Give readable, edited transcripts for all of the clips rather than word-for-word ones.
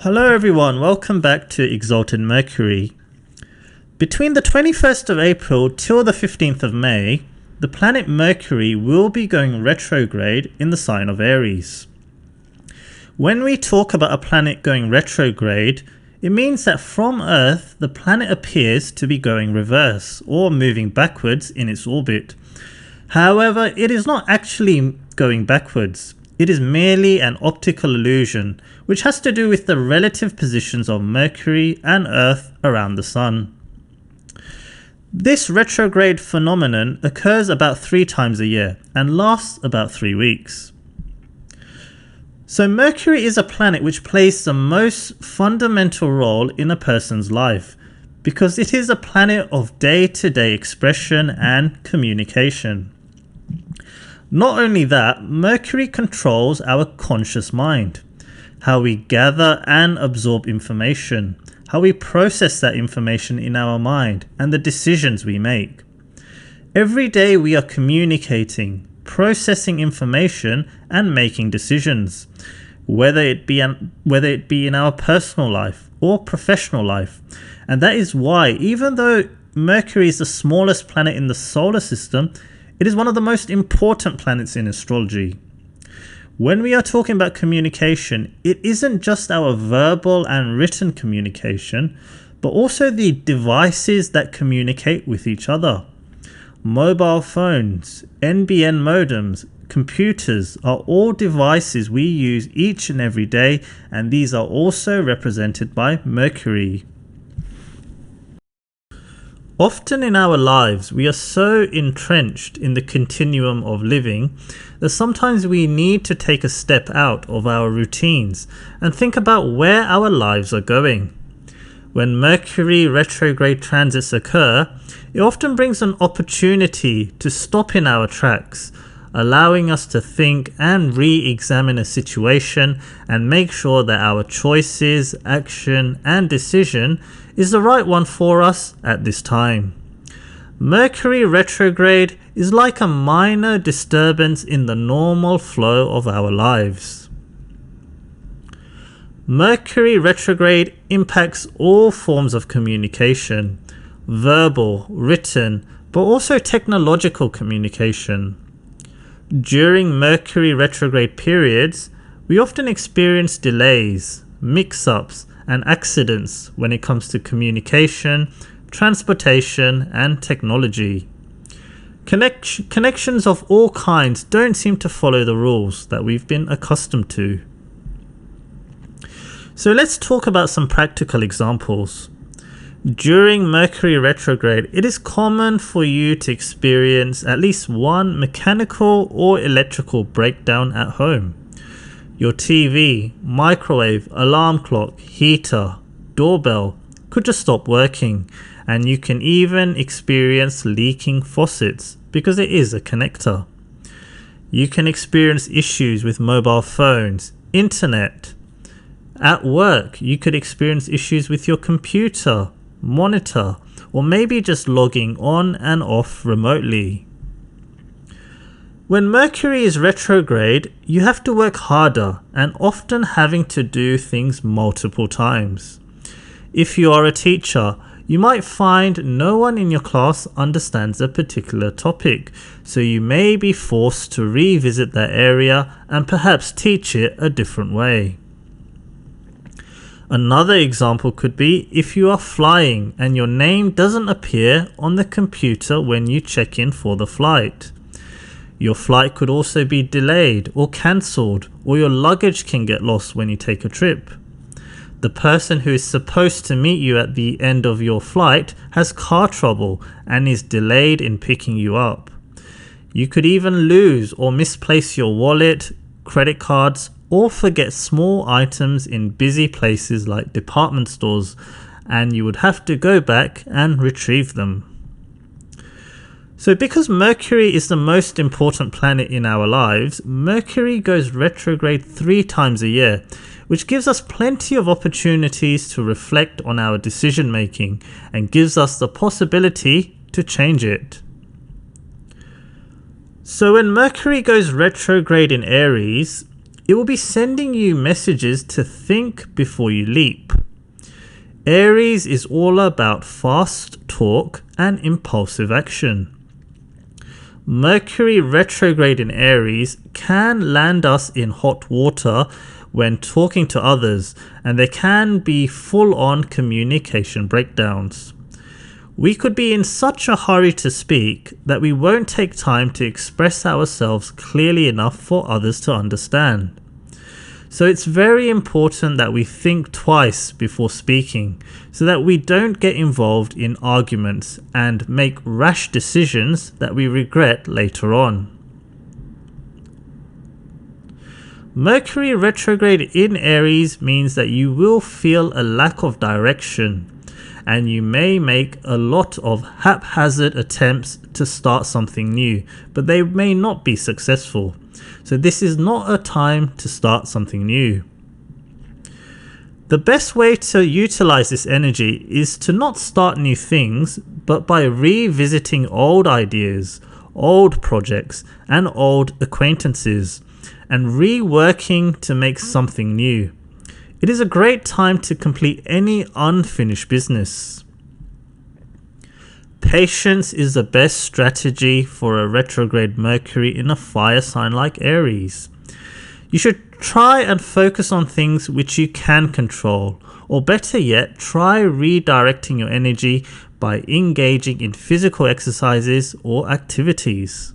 Hello everyone, welcome back to Exalted Mercury. Between the 21st of April till the 15th of May, the planet Mercury will be going retrograde in the sign of Aries. When we talk about a planet going retrograde, it means that from Earth, the planet appears to be going reverse or moving backwards in its orbit. However, it is not actually going backwards. It is merely an optical illusion, which has to do with the relative positions of Mercury and Earth around the Sun. This retrograde phenomenon occurs about 3 times a year and lasts about 3 weeks. So Mercury is a planet which plays the most fundamental role in a person's life, because it is a planet of day-to-day expression and communication. Not only that, Mercury controls our conscious mind, how we gather and absorb information, how we process that information in our mind, and the decisions we make. Every day we are communicating, processing information, and making decisions, whether it be in our personal life or professional life. And that is why, even though Mercury is the smallest planet in the solar system, it is one of the most important planets in astrology. When we are talking about communication, it isn't just our verbal and written communication, but also the devices that communicate with each other. Mobile phones, NBN modems, computers are all devices we use each and every day, and these are also represented by Mercury. Often in our lives, we are so entrenched in the continuum of living that sometimes we need to take a step out of our routines and think about where our lives are going. When Mercury retrograde transits occur, it often brings an opportunity to stop in our tracks, allowing us to think and re-examine a situation and make sure that our choices, action, and decision is the right one for us at this time. Mercury retrograde is like a minor disturbance in the normal flow of our lives. Mercury retrograde impacts all forms of communication, verbal, written, but also technological communication. During Mercury retrograde periods, we often experience delays, mix-ups, and accidents when it comes to communication, transportation, and technology. Connections of all kinds don't seem to follow the rules that we've been accustomed to. So let's talk about some practical examples. During Mercury retrograde, it is common for you to experience at least one mechanical or electrical breakdown at home. Your TV, microwave, alarm clock, heater, doorbell could just stop working, and you can even experience leaking faucets because it is a connector. You can experience issues with mobile phones, internet. At work, you could experience issues with your computer, monitor, or maybe just logging on and off remotely. When Mercury is retrograde, you have to work harder and often having to do things multiple times. If you are a teacher, you might find no one in your class understands a particular topic, so you may be forced to revisit that area and perhaps teach it a different way. Another example could be if you are flying and your name doesn't appear on the computer when you check in for the flight. Your flight could also be delayed or cancelled, or your luggage can get lost when you take a trip. The person who is supposed to meet you at the end of your flight has car trouble and is delayed in picking you up. You could even lose or misplace your wallet, credit cards, or forget small items in busy places like department stores, and you would have to go back and retrieve them. So because Mercury is the most important planet in our lives, Mercury goes retrograde 3 times a year, which gives us plenty of opportunities to reflect on our decision making and gives us the possibility to change it. So when Mercury goes retrograde in Aries, It will be sending you messages to think before you leap. Aries is all about fast talk and impulsive action. Mercury retrograde in Aries can land us in hot water when talking to others, and there can be full-on communication breakdowns. We could be in such a hurry to speak that we won't take time to express ourselves clearly enough for others to understand. So it's very important that we think twice before speaking so that we don't get involved in arguments and make rash decisions that we regret later on. Mercury retrograde in Aries means that you will feel a lack of direction, and you may make a lot of haphazard attempts to start something new, but they may not be successful. So this is not a time to start something new. The best way to utilize this energy is to not start new things, but by revisiting old ideas, old projects, and old acquaintances, and reworking to make something new. It is a great time to complete any unfinished business. Patience is the best strategy for a retrograde Mercury in a fire sign like Aries. You should try and focus on things which you can control, or better yet, try redirecting your energy by engaging in physical exercises or activities.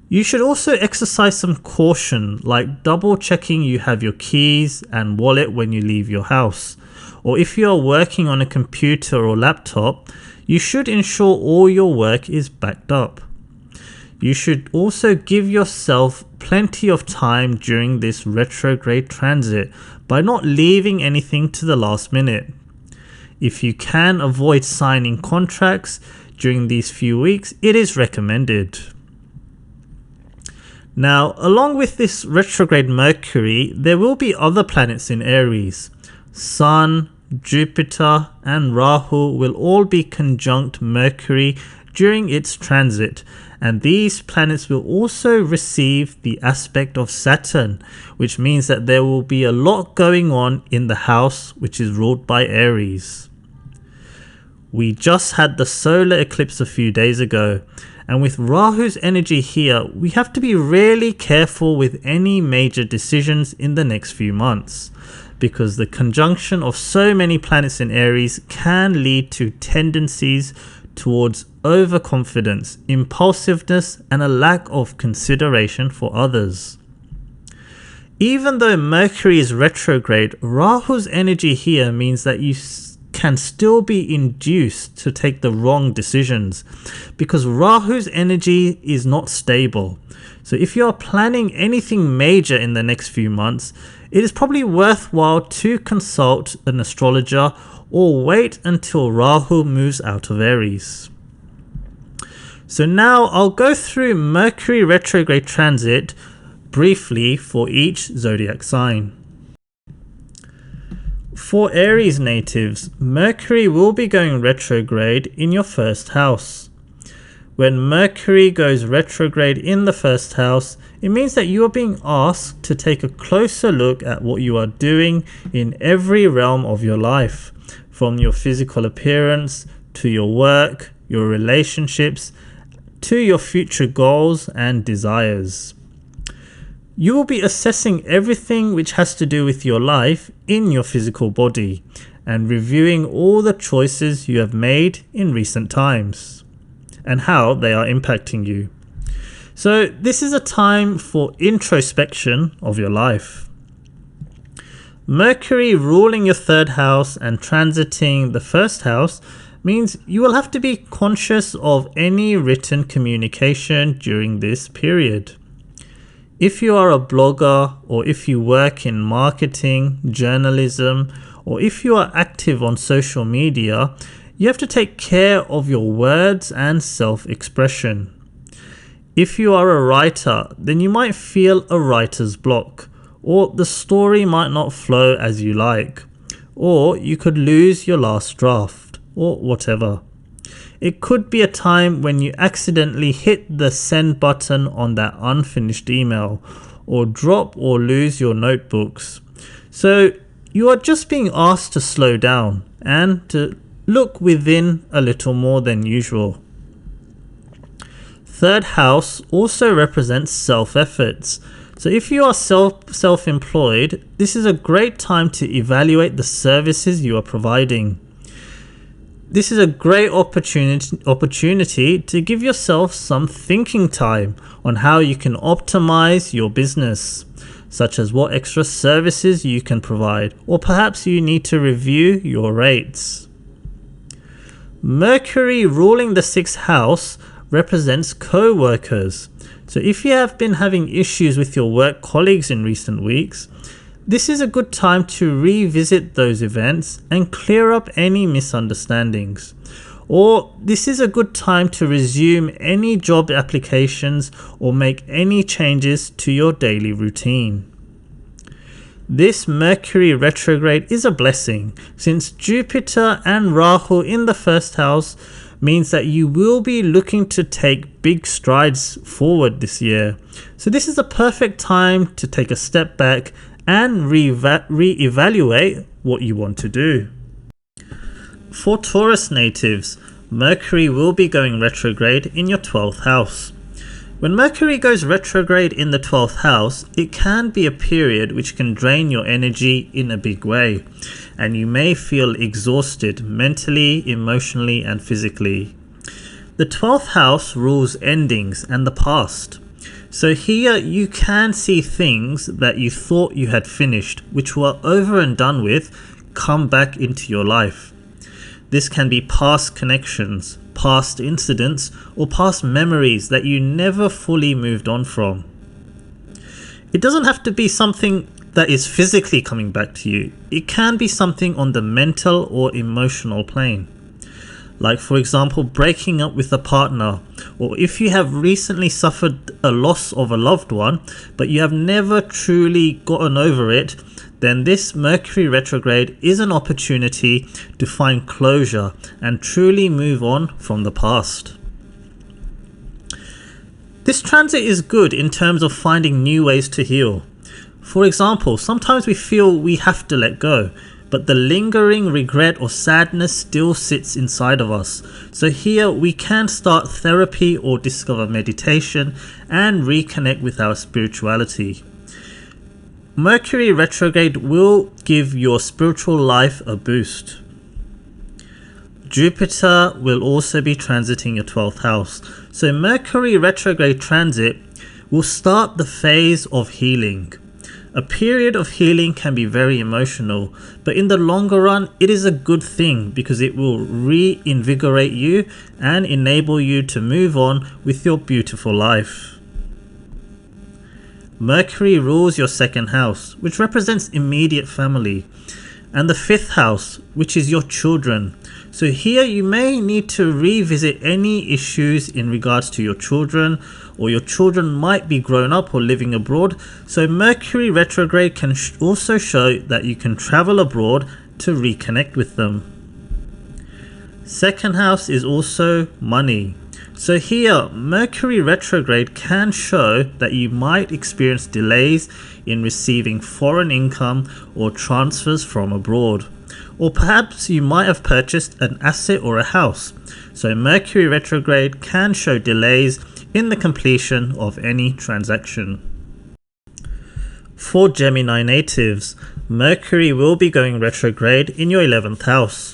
You should also exercise some caution, like double checking you have your keys and wallet when you leave your house. Or if you are working on a computer or laptop, you should ensure all your work is backed up. You should also give yourself plenty of time during this retrograde transit by not leaving anything to the last minute. If you can avoid signing contracts during these few weeks, it is recommended. Now, along with this retrograde Mercury, there will be other planets in Aries. Sun, Jupiter, and Rahu will all be conjunct Mercury during its transit, and these planets will also receive the aspect of Saturn, which means that there will be a lot going on in the house which is ruled by Aries. We just had the solar eclipse a few days ago, and with Rahu's energy here, we have to be really careful with any major decisions in the next few months, because the conjunction of so many planets in Aries can lead to tendencies towards overconfidence, impulsiveness, and a lack of consideration for others. Even though Mercury is retrograde, Rahu's energy here means that you can still be induced to take the wrong decisions, because Rahu's energy is not stable. So if you are planning anything major in the next few months, it is probably worthwhile to consult an astrologer or wait until Rahu moves out of Aries. So now I'll go through Mercury retrograde transit briefly for each zodiac sign. For Aries natives, Mercury will be going retrograde in your first house. When Mercury goes retrograde in the first house, it means that you are being asked to take a closer look at what you are doing in every realm of your life, from your physical appearance to your work, your relationships, to your future goals and desires. You will be assessing everything which has to do with your life in your physical body and reviewing all the choices you have made in recent times and how they are impacting you. So this is a time for introspection of your life. Mercury ruling your third house and transiting the first house means you will have to be conscious of any written communication during this period. If you are a blogger, or if you work in marketing, journalism, or if you are active on social media, you have to take care of your words and self-expression. If you are a writer, then you might feel a writer's block, or the story might not flow as you like, or you could lose your last draft, or whatever. It could be a time when you accidentally hit the send button on that unfinished email, or drop or lose your notebooks. So you are just being asked to slow down and to look within a little more than usual. Third house also represents self-efforts. So if you are self-employed, this is a great time to evaluate the services you are providing. This is a great opportunity to give yourself some thinking time on how you can optimize your business, such as what extra services you can provide, or perhaps you need to review your rates. Mercury ruling the 6th house represents co-workers. So if you have been having issues with your work colleagues in recent weeks, this is a good time to revisit those events and clear up any misunderstandings. Or this is a good time to resume any job applications or make any changes to your daily routine. This Mercury retrograde is a blessing, since Jupiter and Rahu in the 1st house means that you will be looking to take big strides forward this year. So this is a perfect time to take a step back and re-evaluate what you want to do. For Taurus natives, Mercury will be going retrograde in your 12th house. When Mercury goes retrograde in the 12th house, it can be a period which can drain your energy in a big way, and you may feel exhausted mentally, emotionally, and physically. The 12th house rules endings and the past. So here you can see things that you thought you had finished, which were over and done with, come back into your life. This can be past connections, past incidents, or past memories that you never fully moved on from. It doesn't have to be something that is physically coming back to you. It can be something on the mental or emotional plane. Like, for example, breaking up with a partner, or if you have recently suffered a loss of a loved one, but you have never truly gotten over it, then this Mercury retrograde is an opportunity to find closure and truly move on from the past. This transit is good in terms of finding new ways to heal. For example, sometimes we feel we have to let go, but the lingering regret or sadness still sits inside of us. So here we can start therapy or discover meditation and reconnect with our spirituality. Mercury retrograde will give your spiritual life a boost. Jupiter will also be transiting your 12th house. So Mercury retrograde transit will start the phase of healing. A period of healing can be very emotional, but in the longer run, it is a good thing because it will reinvigorate you and enable you to move on with your beautiful life. Mercury rules your 2nd house, which represents immediate family, and the 5th house, which is your children. So here you may need to revisit any issues in regards to your children, or your children might be grown up or living abroad. So Mercury retrograde can also show that you can travel abroad to reconnect with them. 2nd house is also money. So here Mercury retrograde can show that you might experience delays in receiving foreign income or transfers from abroad. Or perhaps you might have purchased an asset or a house. So Mercury retrograde can show delays in the completion of any transaction. For Gemini natives, Mercury will be going retrograde in your 11th house.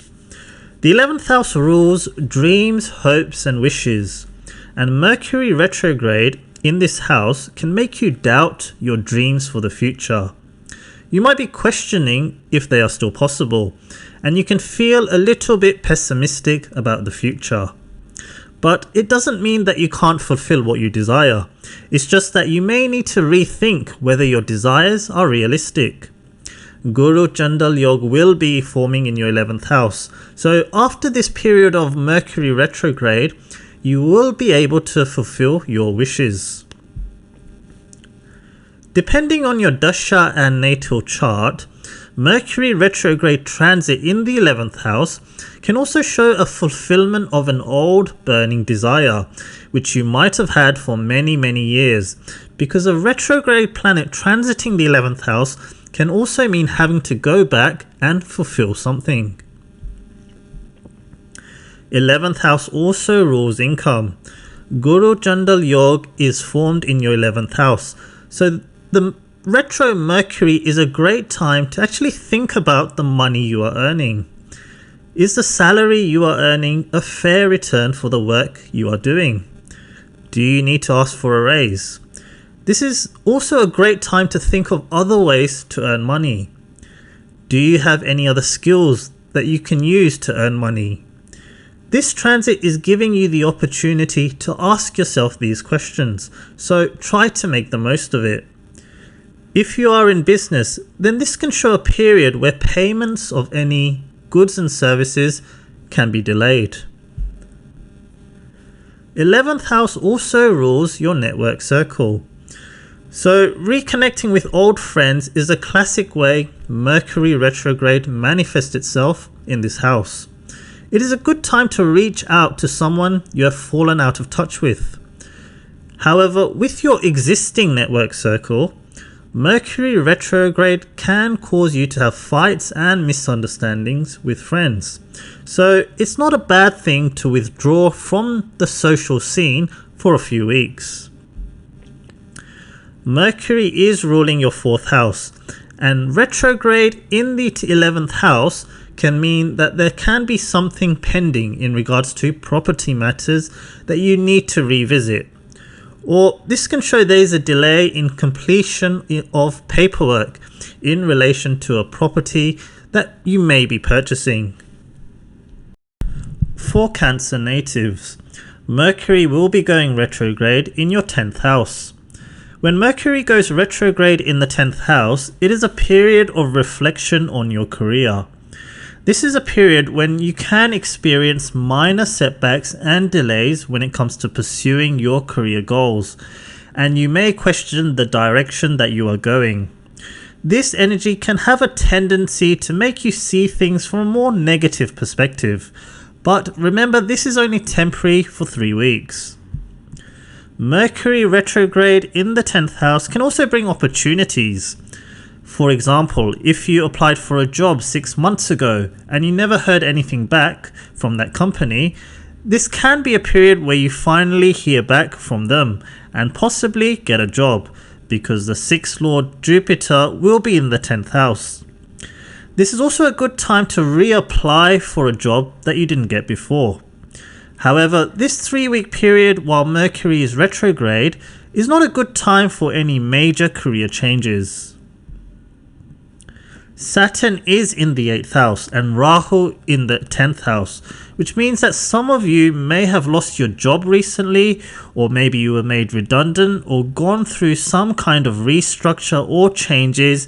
The 11th house rules dreams, hopes, and wishes. And Mercury retrograde in this house can make you doubt your dreams for the future. You might be questioning if they are still possible, and you can feel a little bit pessimistic about the future. But it doesn't mean that you can't fulfill what you desire. It's just that you may need to rethink whether your desires are realistic. Guru Chandal Yoga will be forming in your 11th house. So after this period of Mercury retrograde, you will be able to fulfill your wishes. Depending on your dasha and natal chart, Mercury retrograde transit in the 11th house can also show a fulfillment of an old burning desire, which you might have had for many years, because a retrograde planet transiting the 11th house can also mean having to go back and fulfill something. 11th house also rules income. Guru Jandal Yog is formed in your 11th house, so the retro Mercury is a great time to actually think about the money you are earning. Is the salary you are earning a fair return for the work you are doing? Do you need to ask for a raise? This is also a great time to think of other ways to earn money. Do you have any other skills that you can use to earn money? This transit is giving you the opportunity to ask yourself these questions, so try to make the most of it. If you are in business, then this can show a period where payments of any goods and services can be delayed. 11th house also rules your network circle. So reconnecting with old friends is a classic way Mercury retrograde manifests itself in this house. It is a good time to reach out to someone you have fallen out of touch with. However, with your existing network circle, Mercury retrograde can cause you to have fights and misunderstandings with friends. So it's not a bad thing to withdraw from the social scene for a few weeks. Mercury is ruling your 4th house, and retrograde in the 11th house can mean that there can be something pending in regards to property matters that you need to revisit. Or this can show there is a delay in completion of paperwork in relation to a property that you may be purchasing. For Cancer natives, Mercury will be going retrograde in your 10th house. When Mercury goes retrograde in the 10th house, it is a period of reflection on your career. This is a period when you can experience minor setbacks and delays when it comes to pursuing your career goals, and you may question the direction that you are going. This energy can have a tendency to make you see things from a more negative perspective, but remember, this is only temporary for 3 weeks. Mercury retrograde in the 10th house can also bring opportunities. For example, if you applied for a job 6 months ago and you never heard anything back from that company, this can be a period where you finally hear back from them and possibly get a job, because the 6th Lord Jupiter will be in the 10th house. This is also a good time to reapply for a job that you didn't get before. However, this 3-week period while Mercury is retrograde is not a good time for any major career changes. Saturn is in the 8th house and Rahu in the 10th house, which means that some of you may have lost your job recently, or maybe you were made redundant or gone through some kind of restructure or changes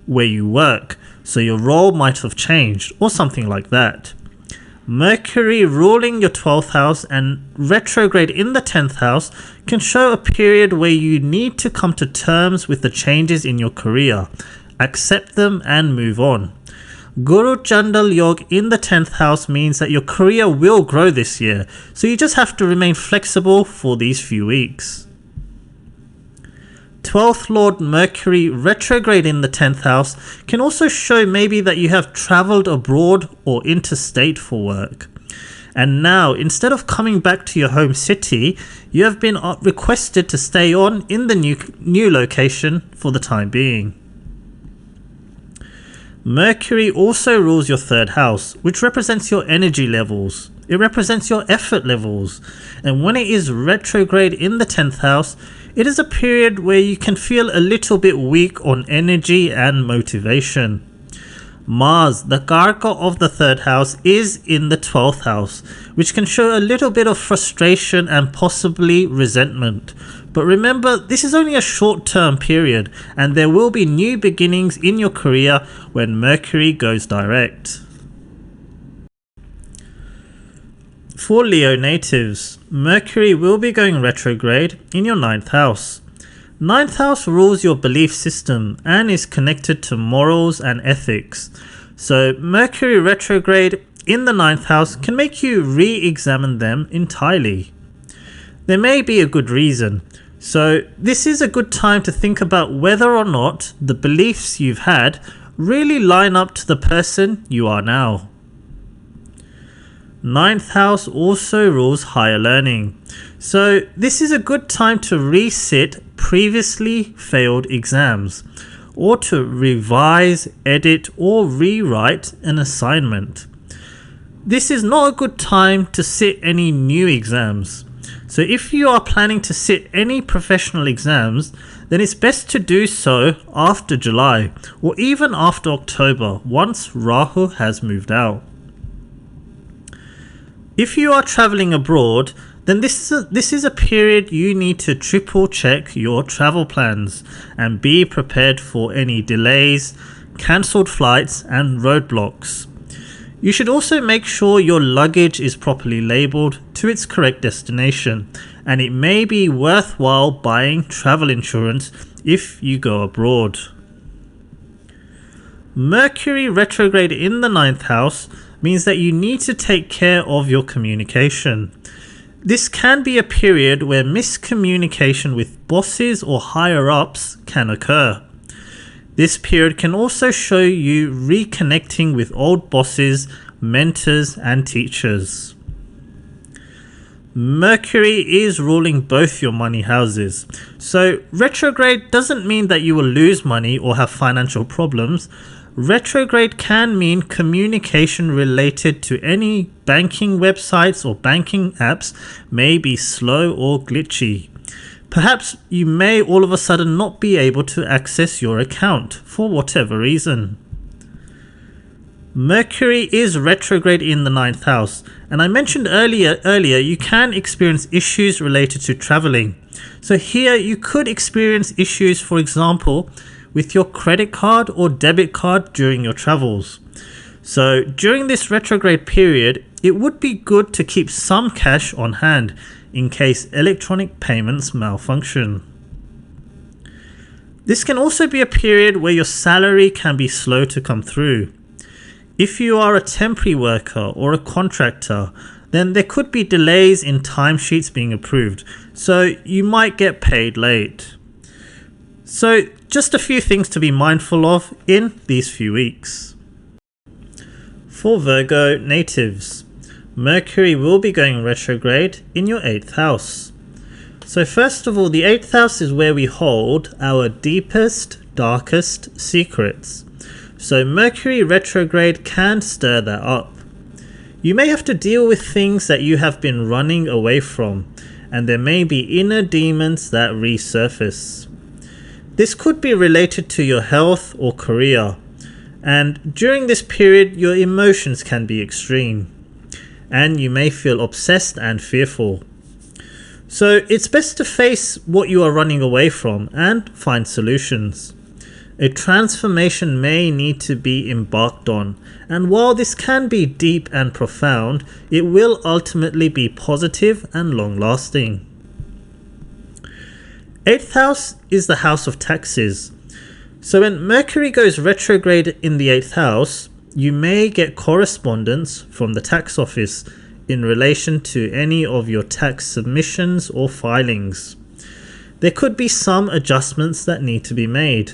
where you work, so your role might have changed or something like that. Mercury ruling your 12th house and retrograde in the 10th house can show a period where you need to come to terms with the changes in your career, accept them and move on. Guru Jandal Yog in the 10th house means that your career will grow this year, so you just have to remain flexible for these few weeks. 12th Lord Mercury retrograde in the 10th house can also show maybe that you have travelled abroad or interstate for work. And now, instead of coming back to your home city, you have been requested to stay on in the new location for the time being. Mercury also rules your 3rd house, which represents your energy levels. It represents your effort levels. And when it is retrograde in the 10th house, it is a period where you can feel a little bit weak on energy and motivation. Mars, the Karaka of the 3rd house, is in the 12th house, which can show a little bit of frustration and possibly resentment. But remember, this is only a short-term period, and there will be new beginnings in your career when Mercury goes direct. For Leo natives, Mercury will be going retrograde in your 9th house. Ninth house rules your belief system and is connected to morals and ethics. So Mercury retrograde in the ninth house can make you re-examine them entirely. There may be a good reason. So this is a good time to think about whether or not the beliefs you've had really line up to the person you are now. Ninth house also rules higher learning. So this is a good time to resit previously failed exams, or to revise, edit, or rewrite an assignment. This is not a good time to sit any new exams. So if you are planning to sit any professional exams, then it's best to do so after July, or even after October, once Rahu has moved out. If you are traveling abroad, then this is a period you need to triple check your travel plans and be prepared for any delays, cancelled flights and roadblocks. You should also make sure your luggage is properly labelled to its correct destination, and it may be worthwhile buying travel insurance if you go abroad. Mercury retrograde in the ninth house means that you need to take care of your communication. This can be a period where miscommunication with bosses or higher ups can occur. This period can also show you reconnecting with old bosses, mentors and teachers. Mercury is ruling both your money houses. So retrograde doesn't mean that you will lose money or have financial problems. Retrograde can mean communication related to any banking websites or banking apps may be slow or glitchy. Perhaps you may all of a sudden not be able to access your account for whatever reason. Mercury is retrograde in the ninth house, and I mentioned earlier you can experience issues related to traveling. So here you could experience issues, for example, with your credit card or debit card during your travels. So during this retrograde period, it would be good to keep some cash on hand in case electronic payments malfunction. This can also be a period where your salary can be slow to come through. If you are a temporary worker or a contractor, then there could be delays in timesheets being approved, so you might get paid late. So just a few things to be mindful of in these few weeks. For Virgo natives, Mercury will be going retrograde in your 8th house. So first of all, the 8th house is where we hold our deepest, darkest secrets. So Mercury retrograde can stir that up. You may have to deal with things that you have been running away from, and there may be inner demons that resurface. This could be related to your health or career, and during this period your emotions can be extreme, and you may feel obsessed and fearful. So it's best to face what you are running away from and find solutions. A transformation may need to be embarked on, and while this can be deep and profound, it will ultimately be positive and long-lasting. 8th house is the house of taxes. So when Mercury goes retrograde in the 8th house, you may get correspondence from the tax office in relation to any of your tax submissions or filings. There could be some adjustments that need to be made.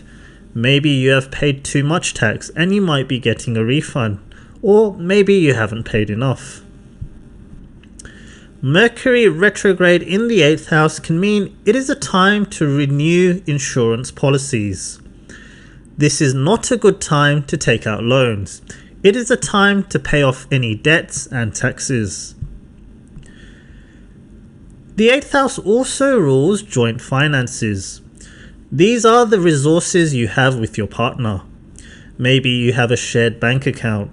Maybe you have paid too much tax and you might be getting a refund, or maybe you haven't paid enough. Mercury retrograde in the 8th house can mean it is a time to renew insurance policies. This is not a good time to take out loans. It is a time to pay off any debts and taxes. The 8th house also rules joint finances. These are the resources you have with your partner. Maybe you have a shared bank account.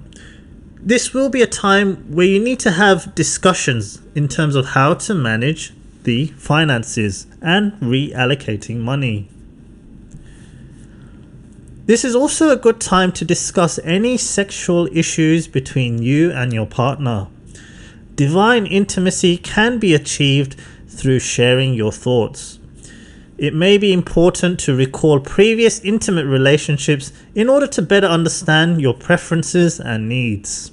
This will be a time where you need to have discussions in terms of how to manage the finances and reallocating money. This is also a good time to discuss any sexual issues between you and your partner. Divine intimacy can be achieved through sharing your thoughts. It may be important to recall previous intimate relationships in order to better understand your preferences and needs.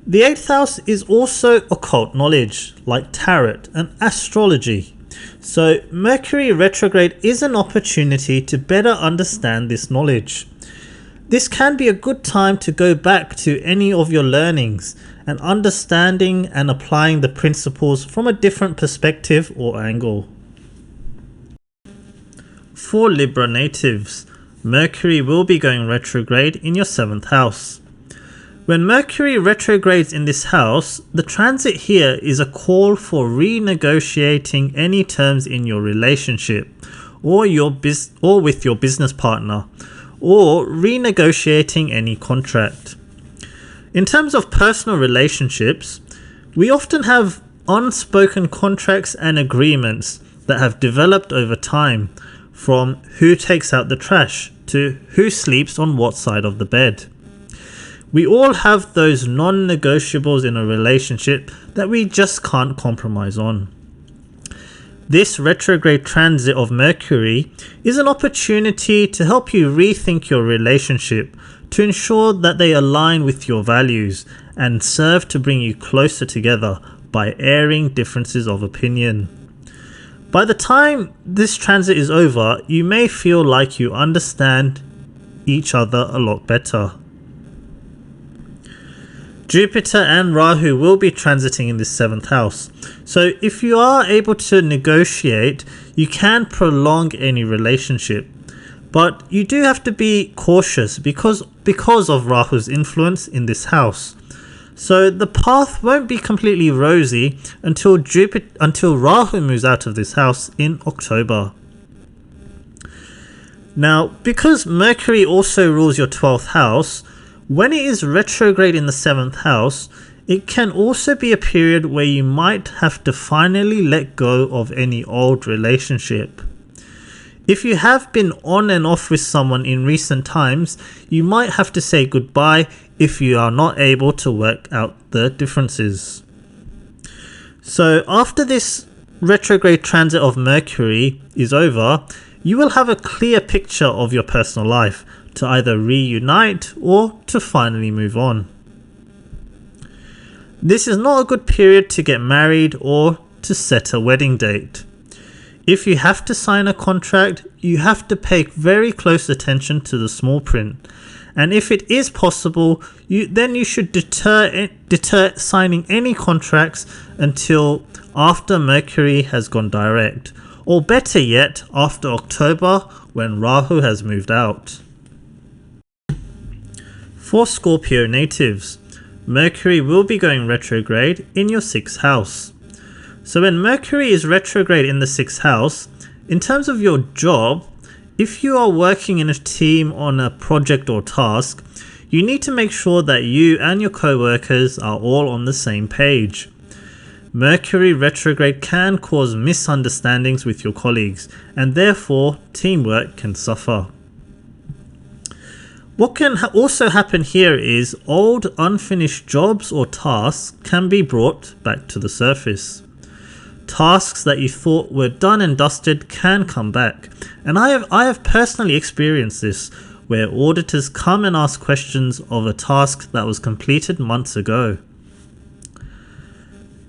The 8th house is also occult knowledge, like tarot and astrology. So Mercury retrograde is an opportunity to better understand this knowledge. This can be a good time to go back to any of your learnings and understanding and applying the principles from a different perspective or angle. For Libra natives, Mercury will be going retrograde in your 7th house. When Mercury retrogrades in this house, the transit here is a call for renegotiating any terms in your relationship or with your business partner, or renegotiating any contract. In terms of personal relationships, we often have unspoken contracts and agreements that have developed over time, from who takes out the trash to who sleeps on what side of the bed. We all have those non-negotiables in a relationship that we just can't compromise on. This retrograde transit of Mercury is an opportunity to help you rethink your relationship to ensure that they align with your values and serve to bring you closer together by airing differences of opinion. By the time this transit is over, you may feel like you understand each other a lot better. Jupiter and Rahu will be transiting in this 7th house, so if you are able to negotiate, you can prolong any relationship. But you do have to be cautious because of Rahu's influence in this house. So the path won't be completely rosy until Rahu moves out of this house in October. Now, because Mercury also rules your 12th house, when it is retrograde in the 7th house, it can also be a period where you might have to finally let go of any old relationship. If you have been on and off with someone in recent times, you might have to say goodbye if you are not able to work out the differences. So after this retrograde transit of Mercury is over, you will have a clear picture of your personal life to either reunite or to finally move on. This is not a good period to get married or to set a wedding date. If you have to sign a contract, you have to pay very close attention to the small print. And if it is possible, you should deter signing any contracts until after Mercury has gone direct, or better yet, after October when Rahu has moved out. For Scorpio natives, Mercury will be going retrograde in your 6th house. So when Mercury is retrograde in the 6th house, in terms of your job, if you are working in a team on a project or task, you need to make sure that you and your co-workers are all on the same page. Mercury retrograde can cause misunderstandings with your colleagues, and therefore teamwork can suffer. What can also happen here is old unfinished jobs or tasks can be brought back to the surface. Tasks that you thought were done and dusted can come back, and I have personally experienced this, where auditors come and ask questions of a task that was completed months ago.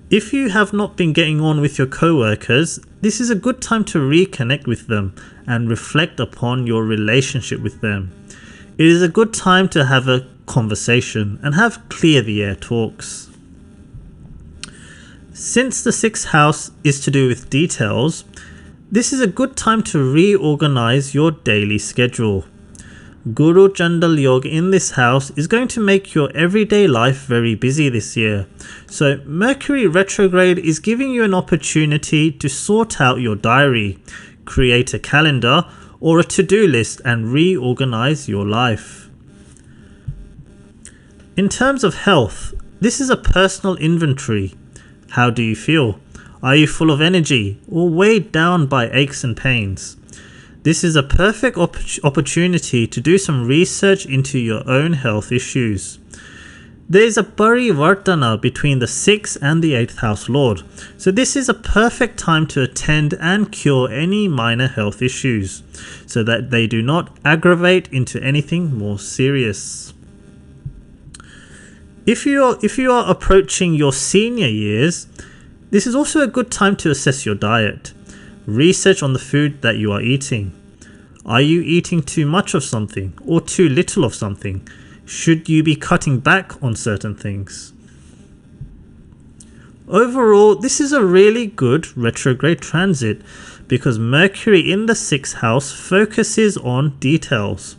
If you have not been getting on with your co-workers, this is a good time to reconnect with them and reflect upon your relationship with them. It is a good time to have a conversation and have clear the air talks. Since the 6th house is to do with details, this is a good time to reorganize your daily schedule. Guru Jandal Yoga in this house is going to make your everyday life very busy this year. So Mercury retrograde is giving you an opportunity to sort out your diary, create a calendar or a to-do list and reorganize your life. In terms of health, this is a personal inventory. How do you feel? Are you full of energy or weighed down by aches and pains? This is a perfect opportunity to do some research into your own health issues. There is a Parivartana between the 6th and the 8th house lord, so this is a perfect time to attend and cure any minor health issues, so that they do not aggravate into anything more serious. If you are approaching your senior years, this is also a good time to assess your diet. Research on the food that you are eating. Are you eating too much of something or too little of something? Should you be cutting back on certain things? Overall, this is a really good retrograde transit because Mercury in the 6th house focuses on details.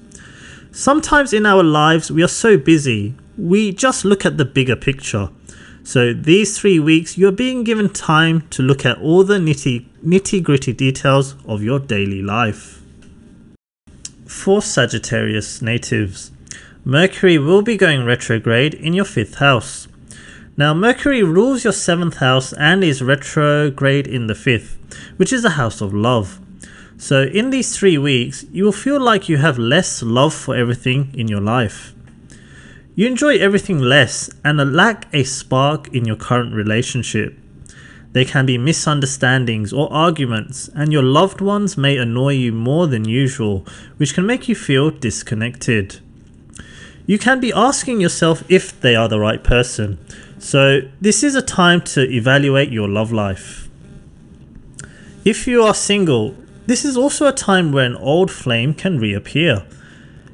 Sometimes in our lives we are so busy, we just look at the bigger picture. So these 3 weeks you're being given time to look at all the nitty-gritty details of your daily life. For Sagittarius natives, Mercury will be going retrograde in your 5th house. Now Mercury rules your 7th house and is retrograde in the 5th, which is the house of love. So in these 3 weeks, you will feel like you have less love for everything in your life. You enjoy everything less and lack a spark in your current relationship. There can be misunderstandings or arguments, and your loved ones may annoy you more than usual, which can make you feel disconnected. You can be asking yourself if they are the right person, so this is a time to evaluate your love life. If you are single, this is also a time where an old flame can reappear.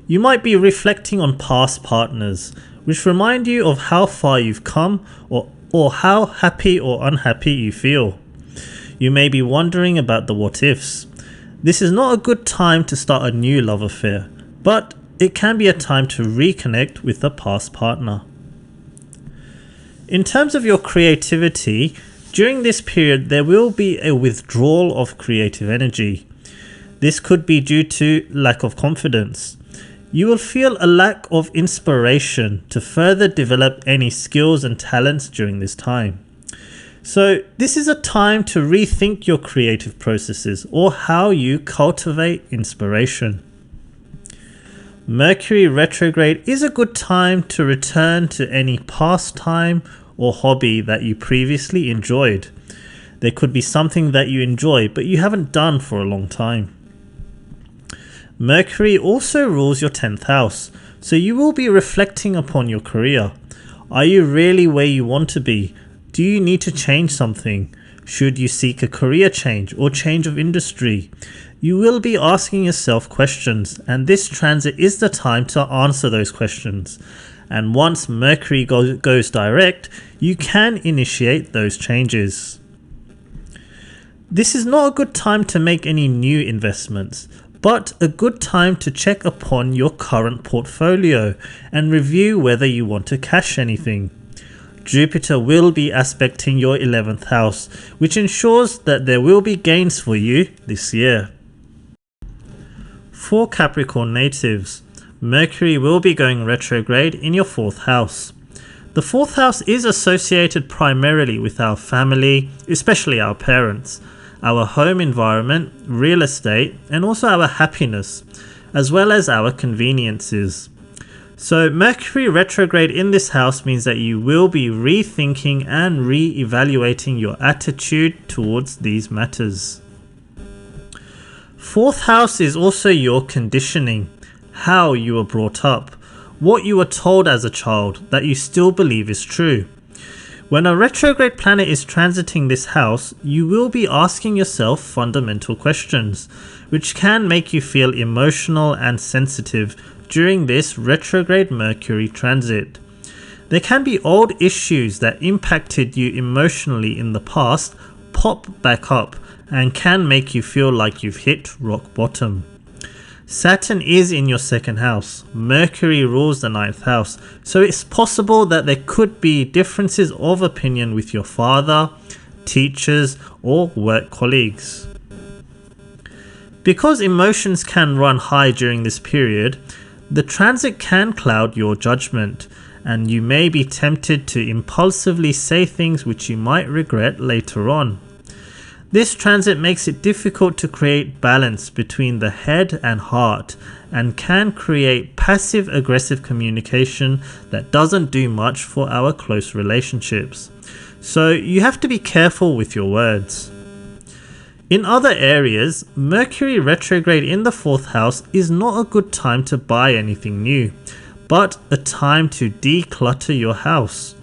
You might be reflecting on past partners, which remind you of how far you've come or how happy or unhappy you feel. You may be wondering about the what ifs. This is not a good time to start a new love affair, but it can be a time to reconnect with a past partner. In terms of your creativity, during this period there will be a withdrawal of creative energy. This could be due to lack of confidence. You will feel a lack of inspiration to further develop any skills and talents during this time. So this is a time to rethink your creative processes or how you cultivate inspiration. Mercury retrograde is a good time to return to any pastime or hobby that you previously enjoyed. There could be something that you enjoy but you haven't done for a long time. Mercury also rules your 10th house, so you will be reflecting upon your career. Are you really where you want to be? Do you need to change something? Should you seek a career change or change of industry? You will be asking yourself questions, and this transit is the time to answer those questions. And once Mercury goes direct, you can initiate those changes. This is not a good time to make any new investments, but a good time to check upon your current portfolio and review whether you want to cash anything. Jupiter will be aspecting your 11th house, which ensures that there will be gains for you this year. For Capricorn natives, Mercury will be going retrograde in your 4th house. The 4th house is associated primarily with our family, especially our parents, our home environment, real estate, and also our happiness, as well as our conveniences. So Mercury retrograde in this house means that you will be rethinking and re-evaluating your attitude towards these matters. 4th house is also your conditioning, how you were brought up, what you were told as a child that you still believe is true. When a retrograde planet is transiting this house, you will be asking yourself fundamental questions, which can make you feel emotional and sensitive during this retrograde Mercury transit. There can be old issues that impacted you emotionally in the past pop back up and can make you feel like you've hit rock bottom. Saturn is in your 2nd house. Mercury rules the 9th house, so it's possible that there could be differences of opinion with your father, teachers, or work colleagues. Because emotions can run high during this period, the transit can cloud your judgment, and you may be tempted to impulsively say things which you might regret later on. This transit makes it difficult to create balance between the head and heart and can create passive-aggressive communication that doesn't do much for our close relationships. So you have to be careful with your words. In other areas, Mercury retrograde in the 4th house is not a good time to buy anything new, but a time to declutter your house.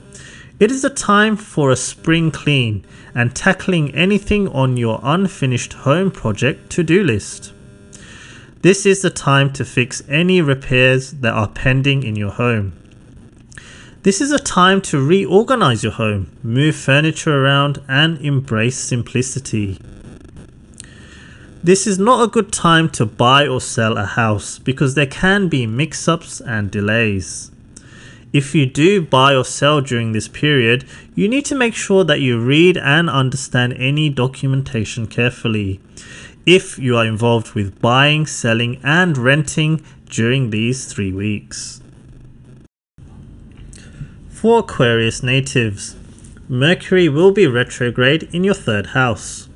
It is a time for a spring clean and tackling anything on your unfinished home project to-do list. This is the time to fix any repairs that are pending in your home. This is a time to reorganize your home, move furniture around, and embrace simplicity. This is not a good time to buy or sell a house because there can be mix-ups and delays. If you do buy or sell during this period, you need to make sure that you read and understand any documentation carefully if you are involved with buying, selling, and renting during these 3 weeks. For Aquarius natives, Mercury will be retrograde in your 3rd house.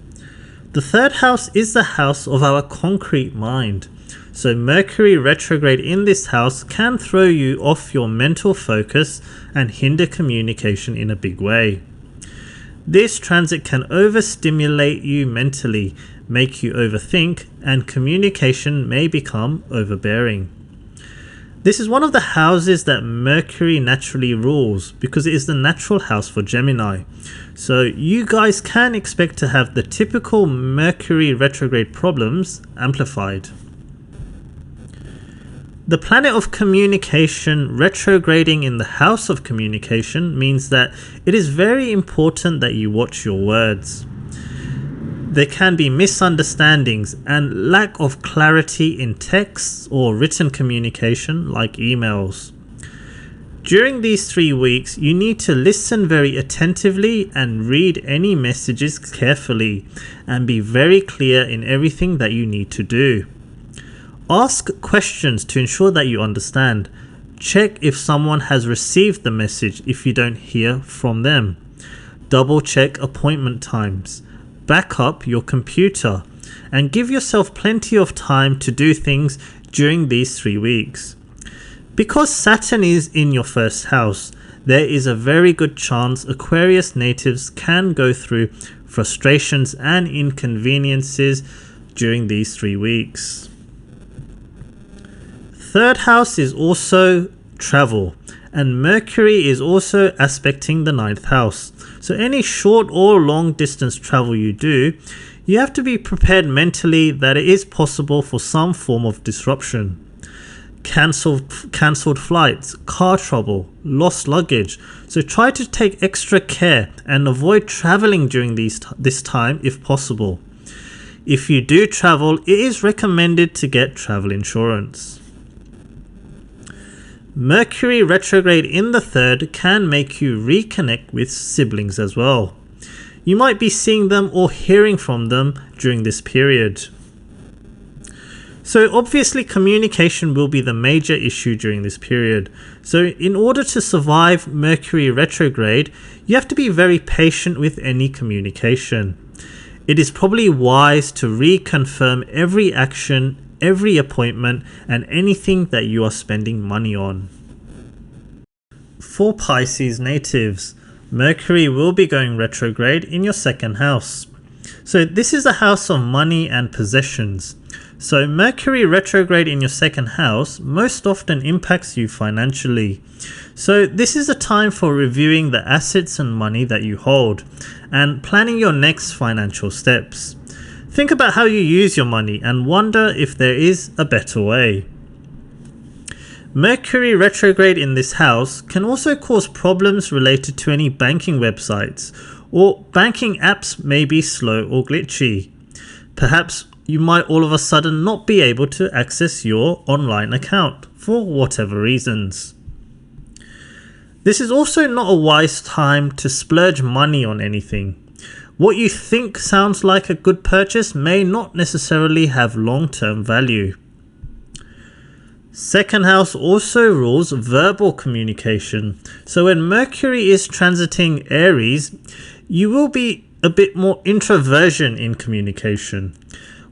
The 3rd house is the house of our concrete mind, so Mercury retrograde in this house can throw you off your mental focus and hinder communication in a big way. This transit can overstimulate you mentally, make you overthink, and communication may become overbearing. This is one of the houses that Mercury naturally rules because it is the natural house for Gemini. So you guys can expect to have the typical Mercury retrograde problems amplified. The planet of communication retrograding in the house of communication means that it is very important that you watch your words. There can be misunderstandings and lack of clarity in texts or written communication like emails. During these 3 weeks, you need to listen very attentively and read any messages carefully and be very clear in everything that you need to do. Ask questions to ensure that you understand. Check if someone has received the message if you don't hear from them. Double check appointment times. Back up your computer and give yourself plenty of time to do things during these 3 weeks. Because Saturn is in your 1st house, there is a very good chance Aquarius natives can go through frustrations and inconveniences during these 3 weeks. 3rd house is also travel, and Mercury is also aspecting the 9th house. So any short or long distance travel you do, you have to be prepared mentally that it is possible for some form of disruption. Cancelled flights, car trouble, lost luggage. So try to take extra care and avoid traveling during this time if possible. If you do travel, it is recommended to get travel insurance. Mercury retrograde in the 3rd can make you reconnect with siblings as well. You might be seeing them or hearing from them during this period. So obviously communication will be the major issue during this period. So in order to survive Mercury retrograde, you have to be very patient with any communication. It is probably wise to reconfirm every action, every appointment, and anything that you are spending money on. For Pisces natives, Mercury will be going retrograde in your 2nd house. So this is a house of money and possessions. So Mercury retrograde in your 2nd house most often impacts you financially. So this is a time for reviewing the assets and money that you hold and planning your next financial steps. Think about how you use your money and wonder if there is a better way. Mercury retrograde in this house can also cause problems related to any banking websites, or banking apps may be slow or glitchy. Perhaps you might all of a sudden not be able to access your online account for whatever reasons. This is also not a wise time to splurge money on anything. What you think sounds like a good purchase may not necessarily have long-term value. 2nd house also rules verbal communication. So when Mercury is transiting Aries, you will be a bit more introversion in communication.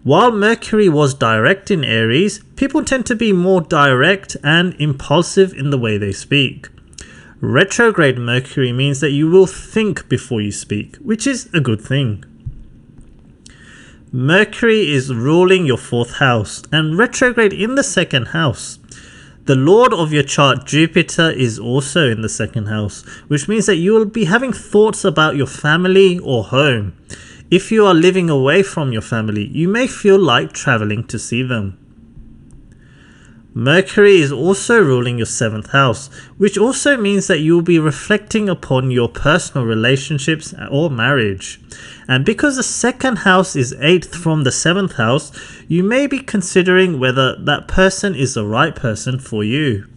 While Mercury was direct in Aries, people tend to be more direct and impulsive in the way they speak. Retrograde Mercury means that you will think before you speak, which is a good thing. Mercury is ruling your 4th house and retrograde in the 2nd house. The lord of your chart, Jupiter, is also in the 2nd house, which means that you will be having thoughts about your family or home. If you are living away from your family, you may feel like traveling to see them. Mercury is also ruling your 7th house, which also means that you will be reflecting upon your personal relationships or marriage. And because the 2nd house is 8th from the 7th house, you may be considering whether that person is the right person for you.